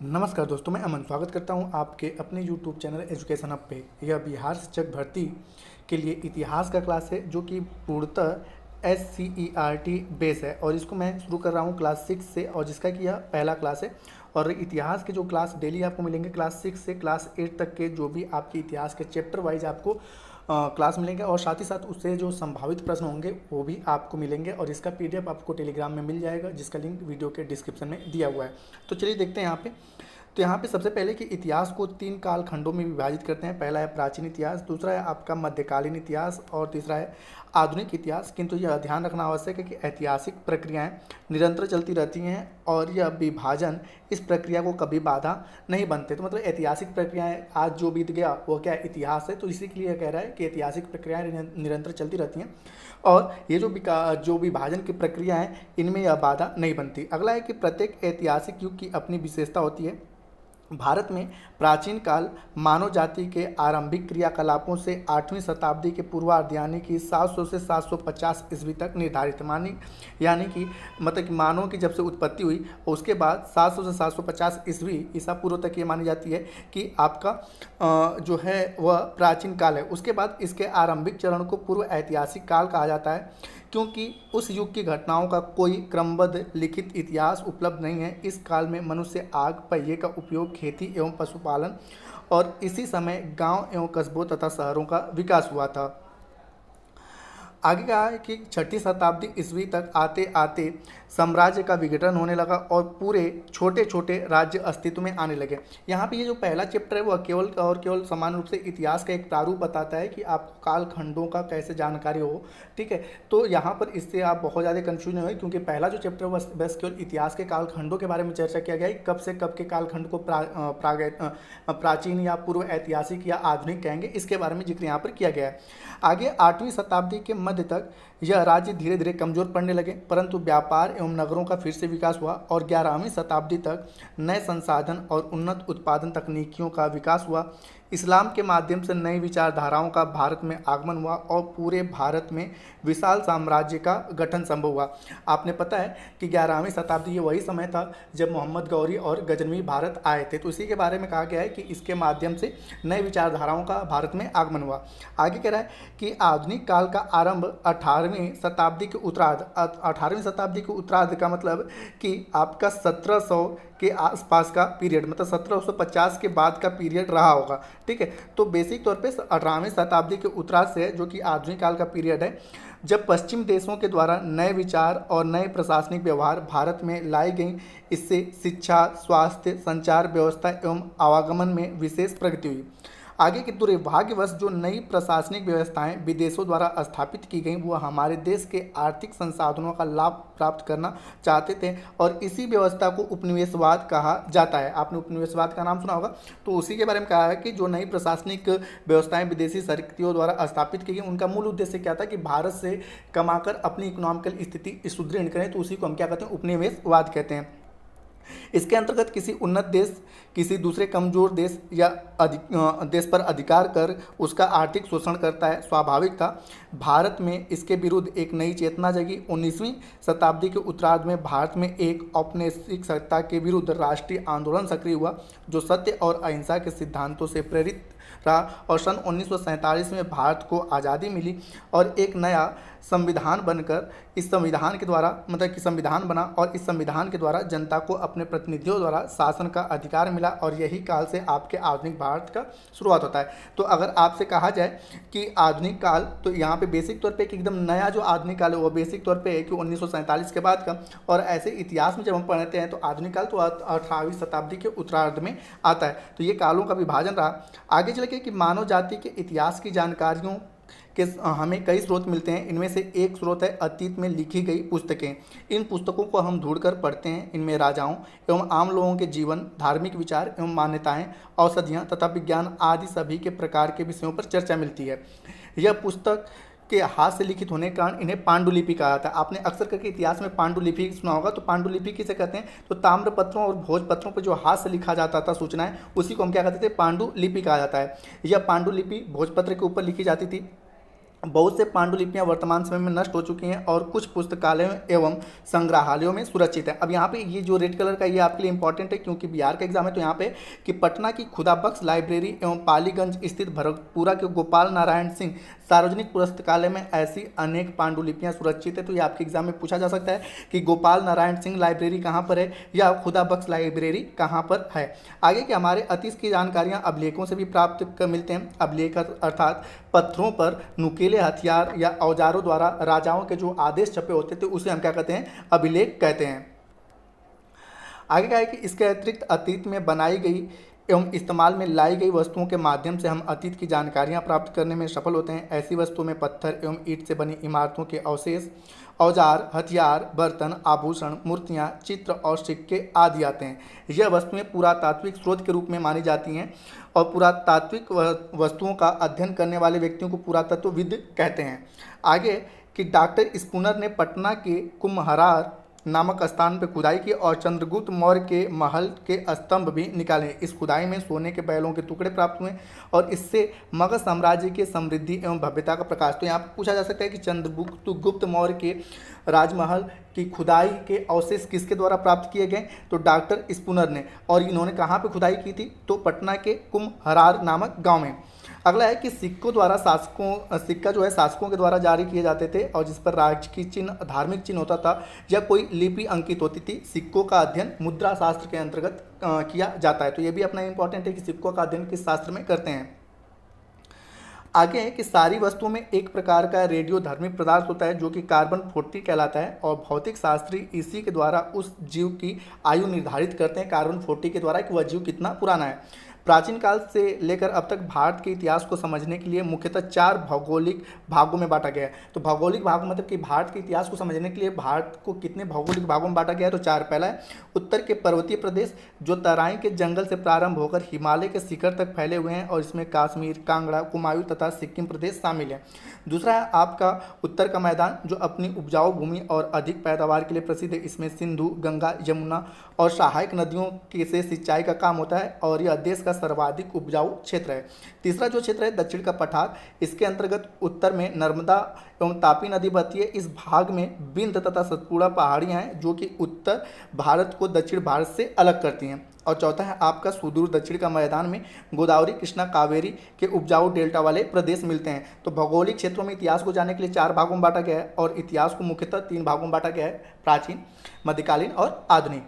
नमस्कार दोस्तों, मैं अमन स्वागत करता हूं आपके अपने YouTube चैनल एजुकेशन हब पे। यह बिहार शिक्षक भर्ती के लिए इतिहास का क्लास है जो कि पूर्णतः SCERT बेस है और इसको मैं शुरू कर रहा हूं क्लास 6 से और जिसका कि यह पहला क्लास है। और इतिहास के जो क्लास डेली आपको मिलेंगे क्लास 6 से क्लास 8 तक के जो भी आपके इतिहास के चैप्टर वाइज आपको क्लास मिलेंगे और साथ ही साथ उससे जो संभावित प्रश्न होंगे वो भी आपको मिलेंगे और इसका PDF आपको टेलीग्राम में मिल जाएगा जिसका लिंक वीडियो के डिस्क्रिप्शन में दिया हुआ है। तो चलिए देखते हैं यहाँ पे। तो यहाँ पे सबसे पहले कि इतिहास को 3 कालखंडों में विभाजित करते हैं। पहला है प्राचीन इतिहास, दूसरा है आपका मध्यकालीन इतिहास और तीसरा है आधुनिक इतिहास। किंतु यह ध्यान रखना आवश्यक है कि ऐतिहासिक प्रक्रियाएं निरंतर चलती रहती हैं और यह विभाजन इस प्रक्रिया को कभी बाधा नहीं बनते। तो मतलब ऐतिहासिक प्रक्रियाएं आज जो बीत गया वो क्या इतिहास है, तो इसी के लिए कह रहा है कि ऐतिहासिक प्रक्रियाएं निरंतर चलती रहती हैं और ये जो विभाजन की प्रक्रिया है इनमें यह बाधा नहीं बनती। अगला है कि प्रत्येक ऐतिहासिक युग की अपनी विशेषता होती है। भारत में प्राचीन काल मानव जाति के आरंभिक क्रियाकलापों से 8वीं शताब्दी के पूर्वार्ध यानी कि 700 से 750 ईस्वी तक निर्धारित यानी कि मतलब कि मानव की जब से उत्पत्ति हुई और उसके बाद 700 से 750 ईसा पूर्व तक ये मानी जाती है कि आपका जो है वह प्राचीन काल है। उसके बाद इसके आरंभिक चरण को पूर्व ऐतिहासिक काल कहा जाता है क्योंकि उस युग की घटनाओं का कोई क्रमबद्ध लिखित इतिहास उपलब्ध नहीं है। इस काल में मनुष्य आग पहिए का उपयोग खेती एवं पशुपालन और इसी समय गांव एवं कस्बों तथा शहरों का विकास हुआ था। आगे कहा है कि 6ठी शताब्दी ईस्वी तक आते आते साम्राज्य का विघटन होने लगा और पूरे छोटे छोटे राज्य अस्तित्व में आने लगे। यहाँ पे ये जो पहला चैप्टर है वह केवल समान रूप से इतिहास का एक प्रारूप बताता है कि आपको कालखंडों का कैसे जानकारी हो। ठीक है, तो यहाँ पर इससे आप बहुत ज़्यादा कन्फ्यूज नहीं हुए क्योंकि पहला जो चैप्टर बस केवल इतिहास के कालखंडों के बारे में चर्चा किया गया है। कब से कब के कालखंड को प्राचीन या पूर्व ऐतिहासिक या आधुनिक कहेंगे, इसके बारे में जिक्र यहाँ पर किया गया है। आगे 8वीं शताब्दी के मध्य तक यह राज्य धीरे धीरे कमजोर पड़ने लगे परंतु व्यापार एवं नगरों का फिर से विकास हुआ और 11वीं शताब्दी तक नए संसाधन और उन्नत उत्पादन तकनीकियों का विकास हुआ। इस्लाम के माध्यम से नई विचारधाराओं का भारत में आगमन हुआ और पूरे भारत में विशाल साम्राज्य का गठन संभव हुआ। आपने पता है कि 11वीं शताब्दी ये वही समय था जब मोहम्मद गौरी और गजनवी भारत आए थे, तो इसी के बारे में कहा गया है कि इसके माध्यम से नई विचारधाराओं का भारत में आगमन हुआ। आगे कह रहा है कि आधुनिक काल का आरंभ 18वीं शताब्दी के उत्तरार्ध 18वीं शताब्दी के उत्तरार्ध का मतलब कि आपका 1700 के आसपास का पीरियड, मतलब 1750 के बाद का पीरियड रहा होगा। ठीक है, तो बेसिक तौर पे 18वीं शताब्दी के उत्तरार्ध से जो कि आधुनिक काल का पीरियड है जब पश्चिम देशों के द्वारा नए विचार और नए प्रशासनिक व्यवहार भारत में लाई गई। इससे शिक्षा, स्वास्थ्य, संचार व्यवस्था एवं आवागमन में विशेष प्रगति हुई। आगे के दुर्भाग्यवश जो नई प्रशासनिक व्यवस्थाएं विदेशों द्वारा स्थापित की गई वो हमारे देश के आर्थिक संसाधनों का लाभ प्राप्त करना चाहते थे और इसी व्यवस्था को उपनिवेशवाद कहा जाता है। आपने उपनिवेशवाद का नाम सुना होगा, तो उसी के बारे में कहा है कि जो नई प्रशासनिक व्यवस्थाएं विदेशी शक्तियों द्वारा स्थापित की गई उनका मूल उद्देश्य क्या था कि भारत से कमाकर अपनी इकोनॉमिकल स्थिति सुदृढ़ करें, तो उसी को हम क्या कहते हैं, उपनिवेशवाद कहते हैं। इसके अंतर्गत किसी उन्नत देश किसी दूसरे कमजोर देश या देश पर अधिकार कर उसका आर्थिक शोषण करता है, स्वाभाविक था। भारत में इसके विरुद्ध एक नई चेतना जगी। 19वीं शताब्दी के उत्तरार्ध में भारत में एक औपनिवेशिक सत्ता के विरुद्ध राष्ट्रीय आंदोलन सक्रिय हुआ जो सत्य और अहिंसा के सिद्धांतों से प्रेरित रहा और सन 1947 में भारत को आज़ादी मिली और एक नया संविधान बनकर इस संविधान के द्वारा मतलब कि संविधान बना और इस संविधान के द्वारा जनता को अपने प्रतिनिधियों द्वारा शासन का अधिकार मिला और यही काल से आपके आधुनिक भारत का शुरुआत होता है। तो अगर आपसे कहा जाए कि आधुनिक काल, तो यहाँ पे बेसिक तौर पे एक एकदम नया जो आधुनिक काल है वो बेसिक तौर पे है कि 1947 के बाद का। और ऐसे इतिहास में जब हम पढ़ते हैं तो आधुनिक काल तो 18वीं शताब्दी के उत्तरार्ध में आता है। तो ये कालों का विभाजन रहा। आगे चल के कि मानव जाति के इतिहास की जानकारियों के हमें कई स्रोत मिलते हैं। इनमें से एक स्रोत है अतीत में लिखी गई पुस्तकें। इन पुस्तकों को हम ढूंढकर पढ़ते हैं। इनमें राजाओं एवं आम लोगों के जीवन, धार्मिक विचार एवं मान्यताएं, औषधियाँ तथा विज्ञान आदि सभी के प्रकार के विषयों पर चर्चा मिलती है। यह पुस्तक के हाथ से लिखित होने के कारण इन्हें पांडुलिपि कहा जाता है। आपने अक्सर करके इतिहास में पांडुलिपि सुना होगा, तो पांडुलिपि किसे कहते हैं, तो ताम्रपत्रों और भोजपत्रों पर जो हाथ से लिखा जाता था सूचनाएं उसी को हम क्या कहते थे, पांडुलिपि कहा जाता है। यह पांडुलिपि भोजपत्र के ऊपर लिखी जाती थी बहुत से पांडुलिपियां वर्तमान समय में नष्ट हो चुकी हैं और कुछ पुस्तकालयों एवं संग्रहालयों में सुरक्षित है। अब यहाँ पे ये जो रेड कलर का ये आपके लिए इंपॉर्टेंट है क्योंकि बिहार का एग्जाम है। तो यहाँ पे कि पटना की खुदा बख्श लाइब्रेरी एवं पालीगंज स्थित भरतपुरा के गोपाल नारायण सिंह सार्वजनिक पुस्तकालय में ऐसी अनेक पांडुलिपियां सुरक्षित है। तो ये आपके एग्जाम में पूछा जा सकता है कि गोपाल नारायण सिंह लाइब्रेरी कहाँ पर है या खुदा बख्श लाइब्रेरी कहाँ पर है। आगे कि हमारे अतीत की जानकारियाँ अभिलेखों से भी प्राप्त मिलते हैं। अभिलेख अर्थात पत्थरों पर नुकीले हथियार या औजारों द्वारा राजाओं के जो आदेश छपे होते थे उसे हम क्या कहते हैं, अभिलेख कहते हैं। आगे क्या है कि इसके अतिरिक्त अतीत में बनाई गई एवं इस्तेमाल में लाई गई वस्तुओं के माध्यम से हम अतीत की जानकारियां प्राप्त करने में सफल होते हैं। ऐसी वस्तुओं में पत्थर एवं ईंट से बनी इमारतों के अवशेष, औजार, हथियार, बर्तन, आभूषण, मूर्तियां, चित्र और सिक्के आदि आते हैं। यह वस्तुएं पुरातात्विक स्रोत के रूप में मानी जाती हैं और पुरातात्विक वस्तुओं का अध्ययन करने वाले व्यक्तियों को पुरातत्वविद कहते हैं। आगे कि डॉक्टर स्पूनर ने पटना के कुम्हरार नामक स्थान पर खुदाई की और चंद्रगुप्त मौर्य के महल के स्तंभ भी निकाले। इस खुदाई में सोने के बैलों के टुकड़े प्राप्त हुए और इससे मगध साम्राज्य की समृद्धि एवं भव्यता का प्रकाश। तो यहाँ पर पूछा जा सकता है कि चंद्रगुप्त मौर्य के राजमहल की खुदाई के अवशेष किसके द्वारा प्राप्त किए गए, तो डॉक्टर स्पूनर ने। और इन्होंने कहाँ पे खुदाई की थी, तो पटना के कुम्हरार नामक गांव में। अगला है कि सिक्का जो है शासकों के द्वारा जारी किए जाते थे और जिस पर राजकीय चिन्ह, धार्मिक चिन्ह होता था या कोई लिपि अंकित होती थी। सिक्कों का अध्ययन मुद्रा शास्त्र के अंतर्गत किया जाता है। तो ये भी अपना इंपॉर्टेंट है कि सिक्कों का अध्ययन किस शास्त्र में करते हैं। आगे है कि सारी वस्तुओं में एक प्रकार का रेडियोधर्मी पदार्थ होता है जो कि कार्बन 40 कहलाता है और भौतिक शास्त्री इसी के द्वारा उस जीव की आयु निर्धारित करते हैं कार्बन 40 के द्वारा कि वह जीव कितना पुराना है। प्राचीन काल से लेकर अब तक भारत के इतिहास को समझने के लिए मुख्यतः 4 भौगोलिक भागों में बांटा गया है। तो भौगोलिक भाग मतलब कि भारत के इतिहास को समझने के लिए भारत को कितने भौगोलिक भागों में बांटा गया है, तो 4। पहला है उत्तर के पर्वतीय प्रदेश जो तराई के जंगल से प्रारंभ होकर हिमालय के शिखर तक फैले हुए हैं और इसमें कश्मीर, कांगड़ा, कुमाऊं तथा सिक्किम प्रदेश शामिल है। दूसरा है आपका उत्तर का मैदान जो अपनी उपजाऊ भूमि और अधिक पैदावार के लिए प्रसिद्ध है। इसमें सिंधु, गंगा, यमुना और सहायक नदियों के से सिंचाई का काम होता है और यह देश का सर्वाधिक उपजाऊ क्षेत्र है। तीसरा जो क्षेत्र है दक्षिण का पठार, इसके अंतर्गत उत्तर में नर्मदा एवं तापी नदी बहती है। इस भाग में विंध्य तथा सतपुड़ा पहाड़ियां हैं जो कि उत्तर भारत को दक्षिण भारत से अलग करती हैं। और चौथा है आपका सुदूर दक्षिण का मैदान में गोदावरी, कृष्णा, कावेरी के उपजाऊ डेल्टा वाले प्रदेश मिलते हैं। तो भौगोलिक क्षेत्रों में इतिहास को जानने के लिए 4 भागों में बांटा गया है और इतिहास को मुख्यतः 3 भागों में बांटा गया है, प्राचीन, मध्यकालीन और आधुनिक।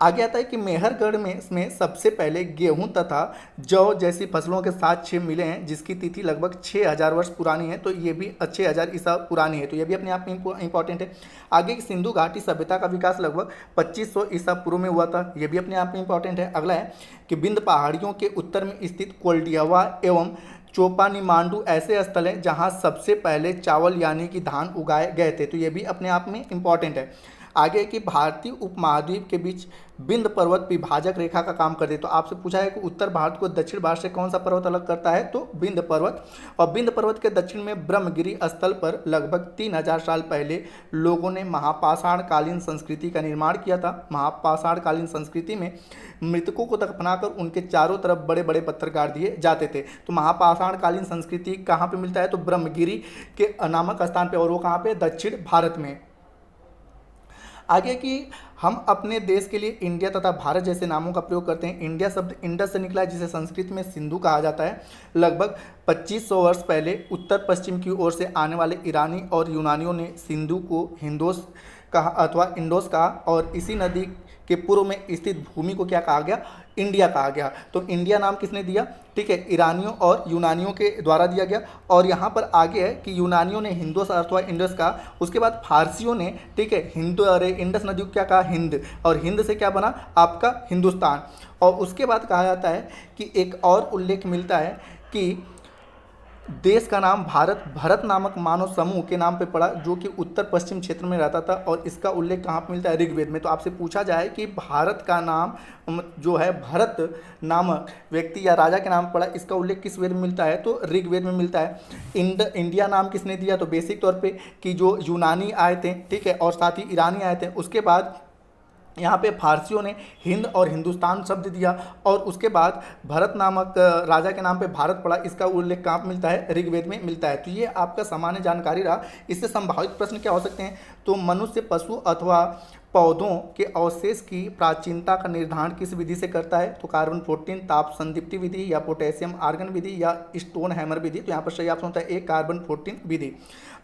आगे आता है कि मेहरगढ़ में सबसे पहले गेहूं तथा जौ जैसी फसलों के साक्ष्य मिले हैं जिसकी तिथि लगभग 6000 वर्ष पुरानी है। तो ये भी 6000 ईसा पुरानी है। तो ये भी अपने आप में इंपॉर्टेंट है। आगे की सिंधु घाटी सभ्यता का विकास लगभग 2500 ईसा पूर्व में हुआ था। ये भी अपने आप में इंपॉर्टेंट है। अगला है कि विंध्य पहाड़ियों के उत्तर में स्थित कोल्डियावा एवं चोपानीमांडू ऐसे स्थल हैं जहाँ सबसे पहले चावल यानी कि धान उगाए गए थे। तो ये भी अपने आप में इंपॉर्टेंट है। आगे कि भारतीय उपमहाद्वीप के बीच विंध्य पर्वत विभाजक रेखा का काम करते हैं। तो आपसे पूछा है कि उत्तर भारत को दक्षिण भारत से कौन सा पर्वत अलग करता है, तो विंध्य पर्वत। और विंध्य पर्वत के दक्षिण में ब्रह्मगिरी स्थल पर लगभग 3000 साल पहले लोगों ने महापाषाणकालीन संस्कृति का निर्माण किया था। महापाषाणकालीन संस्कृति में मृतकों को दफनाकर उनके चारों तरफ बड़े बड़े पत्थर गाड़ दिए जाते थे। तो महापाषाणकालीन संस्कृति कहाँ पे मिलता है, तो ब्रह्मगिरी के नामक स्थान पे, और वो कहाँ पे, दक्षिण भारत में। आगे कि हम अपने देश के लिए इंडिया तथा भारत जैसे नामों का प्रयोग करते हैं। इंडिया शब्द इंडस से निकला है जिसे संस्कृत में सिंधु कहा जाता है। लगभग 2500 वर्ष पहले उत्तर पश्चिम की ओर से आने वाले ईरानी और यूनानियों ने सिंधु को हिंदोस कहा अथवा इंडोस कहा और इसी नदी के पूर्व में स्थित भूमि को क्या कहा गया, इंडिया कहा गया। तो इंडिया नाम किसने दिया, ठीक है, ईरानियों और यूनानियों के द्वारा दिया गया। और यहाँ पर आगे है कि यूनानियों ने हिंदोस अथवा इंडस कहा, उसके बाद फारसियों ने, ठीक है, इंडस नदी को क्या कहा, हिंद, और हिंद से क्या बना आपका हिंदुस्तान। और उसके बाद कहा जाता है कि एक और उल्लेख मिलता है कि देश का नाम भरत नामक मानव समूह के नाम पे पड़ा जो कि उत्तर पश्चिम क्षेत्र में रहता था और इसका उल्लेख कहाँ पे मिलता है, ऋग्वेद में। तो आपसे पूछा जाए कि भारत का नाम जो है भरत नामक व्यक्ति या राजा के नाम पड़ा, इसका उल्लेख किस वेद में मिलता है, तो ऋग्वेद में मिलता है। इंडिया नाम किसने दिया, तो बेसिक तौर पर कि जो यूनानी आए थे, ठीक है, और साथ ही ईरानी आए थे। उसके बाद यहाँ पे फारसियों ने हिंद और हिंदुस्तान शब्द दिया और उसके बाद भरत नामक राजा के नाम पे भारत पड़ा। इसका उल्लेख कहाँ पे मिलता है? ऋग्वेद में मिलता है। तो ये आपका सामान्य जानकारी रहा। इससे संभावित प्रश्न क्या हो सकते हैं? तो मनुष्य, पशु अथवा पौधों के अवशेष की प्राचीनता का निर्धारण किस विधि से करता है? तो कार्बन 14 ताप संदीप्ति विधि, या पोटेशियम आर्गन विधि, या स्टोन हैमर विधि। तो यहाँ पर सही ऑप्शन होता है ए, कार्बन 14 विधि।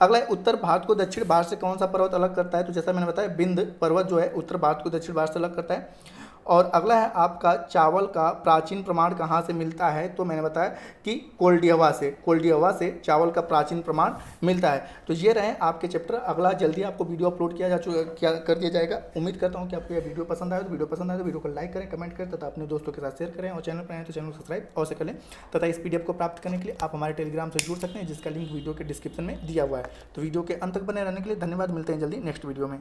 अगला है, उत्तर भारत को दक्षिण भारत से कौन सा पर्वत अलग करता है? तो जैसा मैंने बताया, विंध्य पर्वत जो है उत्तर भारत को दक्षिण भारत से अलग करता है। और अगला है आपका, चावल का प्राचीन प्रमाण कहाँ से मिलता है? तो मैंने बताया कि कोल्डियवा से, कोल्डियवा से चावल का प्राचीन प्रमाण मिलता है। तो ये रहे आपके चैप्टर। अगला जल्दी आपको वीडियो अपलोड क्या कर दिया जाएगा। उम्मीद करता हूँ कि आपको यह वीडियो पसंद आए। तो वीडियो को लाइक करें, कमेंट करें तथा अपने दोस्तों के साथ शेयर करें, और चैनल पर आए तो चैनल को सब्सक्राइब अवश्य करें। तथा इस PDF को प्राप्त करने के लिए आप हमारे टेलीग्राम से जुड़ सकते हैं, जिसका लिंक वीडियो के डिस्क्रिप्शन में दिया हुआ है। तो वीडियो के अंत तक बने रहने के लिए धन्यवाद। मिलते हैं जल्दी नेक्स्ट वीडियो में।